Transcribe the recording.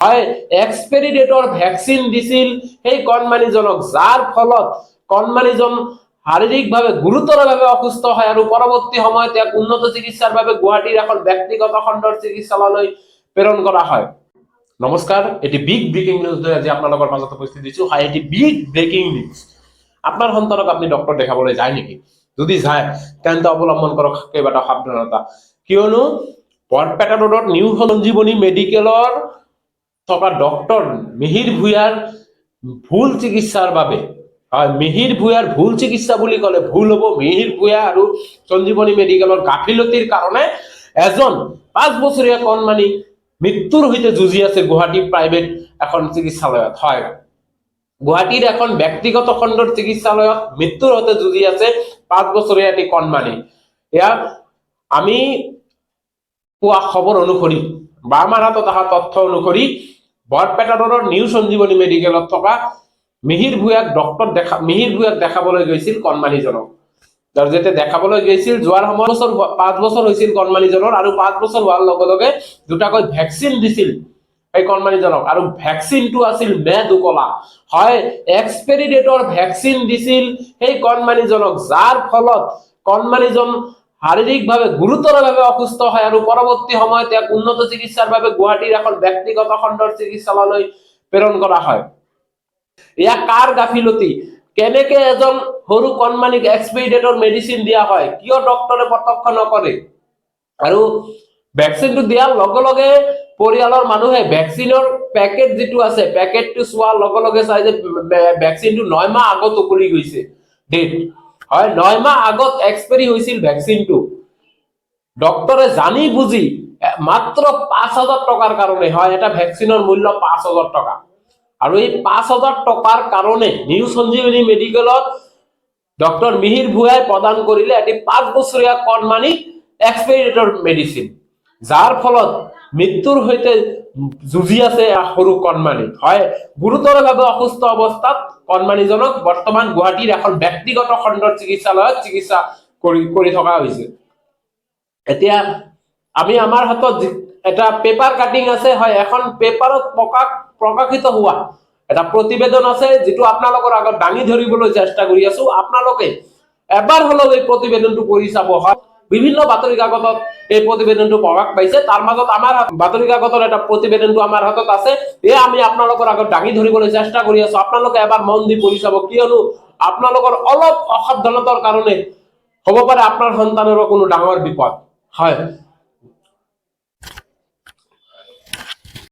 হয় এক্সপায়াৰী ডেটৰ ভেকচিন দিছিল সেই কণমানিজনক, যাৰ ফলত কণমানিজন শাৰীৰিকভাৱে গুৰুতৰভাৱে অসুস্থ হয় আৰু পৰৱৰ্তী সময়ত ইয়াক উন্নত চিকিৎসাৰ বাবে গুৱাহাটীৰ এখন ব্যক্তিগত খণ্ডৰ চিকিৎসালয়লৈ প্ৰেৰণ কৰা হয়। নমস্কাৰ, এটি বিগ ব্ৰেকিং নিউজ লৈ আজি আপোনালোকৰ মাজত উপস্থিত দিছো। হয়, এটি বিগ ব্ৰেকিং নিউজ। আপোনাৰ সন্তানক আপুনি ডক্টৰ দেখাবলৈ যায় নেকি? যদি যায় তেন্তে অৱলম্বন কৰক কেইবাটাও সাৱধানতা, কিয়নো বৰপেটা ৰোডত নিউ সঞ্জীৱনী মেডিকেলৰ থকা ডক্টৰ মিহিৰ ভূঞাৰ ভুল চিকিৎসাৰ বাবে, মিহিৰ ভূঞাৰ ভুল চিকিৎসা বুলি ক'লে ভুল হ'ব। মিহিৰ ভূঞা আৰু সঞ্জীৱনী মেডিকেলৰ গাফিলতিৰ কাৰণে এজন 5 বছৰীয়া কণমানি মৃত্যুৰ সৈতে যুঁজি আছে গুৱাহাটী প্ৰাইভেট এখন চিকিৎসালয়ত। হয়, গুৱাহাটীৰ এখন ব্যক্তিগত খণ্ডৰ চিকিৎসালয়ত মৃত্যুৰ সৈতে যুঁজি আছে 5 বছৰীয়া এটি কণমানি। ইয়াক আমি পোৱা খবৰ অনুসৰি বা আমাৰ হাতত অহা তথ্য অনুসৰি বৰপেটা ৰোডৰ নিউ সঞ্জীৱনী মেডিকেলত থকা মিহিৰ ভূঞাক দেখাবলৈ গৈছিল কণমানিজনক। যেতিয়া দেখাবলৈ গৈছিল, যোৱাৰ সময় 5 বছৰ হৈছিল কণমানিজনৰ, আৰু 5 বছৰ হোৱাৰ লগে লগে দুটাকৈ ভেকচিন দিছিল এই কণমানিজনক, আৰু ভেকচিনটো আছিল মেদ উকলা। হয়, এক্সপায়াৰী ডেটৰ ভেকচিন দিছিল সেই কণমানিজনক, যাৰ ফলত কণমানিজন শাৰীৰিকভাৱে গুৰুতৰভাৱে অসুস্থ হয় আৰু পৰৱৰ্তী সময়ত ইয়াক উন্নত চিকিৎসাৰ বাবে গুৱাহাটীৰ এখন ব্যক্তিগত খণ্ডৰ চিকিৎসালয়লৈ প্ৰেৰণ কৰা হয়। ইয়াক কাৰ গাফিলতি? কেনেকে এজন সৰু কণমানিক এক্সপায়াৰী ডেটৰ মেডিচিন দিয়া হয়? কিয় ডক্টৰে প্ৰত্যক্ষ নকৰে? আৰু ভেকচিনটো দিয়াৰ লগে লগে পৰিয়ালৰ মানুহে ভেকচিনৰ পেকেট যিটো আছে, পেকেটটো চোৱাৰ লগে লগে চাই যে ভেকচিনটো 9 মাহ আগত উকলি গৈছে ডেট। হয়, 9 মাহ আগত এক্সপায়াৰী হৈছিল ভেকচিনটো। ডক্টৰে জানি বুজি মাত্ৰ 5,000 টকাৰ কাৰণে, হয়, এটা ভেকচিনৰ মূল্য 5,000 টকা, আৰু এই 5,000 টকাৰ কাৰণে নিউ সঞ্জীৱনী মেডিকেলত ডক্টৰ মিহিৰ ভূঞাই প্ৰদান কৰিলে এটি 5 বছৰীয়া কণমানিক এক্সপায়াৰী ডেটৰ মেডিচিন, যাৰ ফলত মৃত্যুৰ সৈতে যুঁজি আছে সৰু কণমানি। হয়, গুৰুতৰভাৱে অসুস্থ অৱস্থাত কণমানিজনক বৰ্তমান গুৱাহাটীৰ এখন ব্যক্তিগত খণ্ডৰ চিকিৎসালয়ত চিকিৎসা কৰি থকা হৈছে। এতিয়া আমি আমাৰ হাতত এটা পেপাৰ কাটিং আছে। হয়, এখন পেপাৰত প্ৰকাশিত হোৱা এটা প্ৰতিবেদন আছে, যিটো আপোনালোকৰ আগত দাঙি ধৰিবলৈ চেষ্টা কৰি আছো। আপোনালোকে এবাৰ হলেও এই প্ৰতিবেদনটো পঢ়ি চাব। হয়, বিভিন্ন বাতৰি কাকতত এই প্ৰতিবেদনটো প্ৰকাশ পাইছে, তাৰ মাজত আমাৰ বাতৰি কাকতৰ এটা প্ৰতিবেদনটো আমাৰ হাতত আছে। আমি আপোনালোকৰ আগত দাঙি ধৰিবলৈ চেষ্টা কৰি আছো। আপোনালোকে এবাৰ মন দি পঢ়ি চাব, কিয়নো আপোনালোকৰ অলপ অসাৱধানতাৰ কাৰণে হ'ব পাৰে আপোনাৰ সন্তানৰো কোনো ডাঙৰ বিপদ। হয়,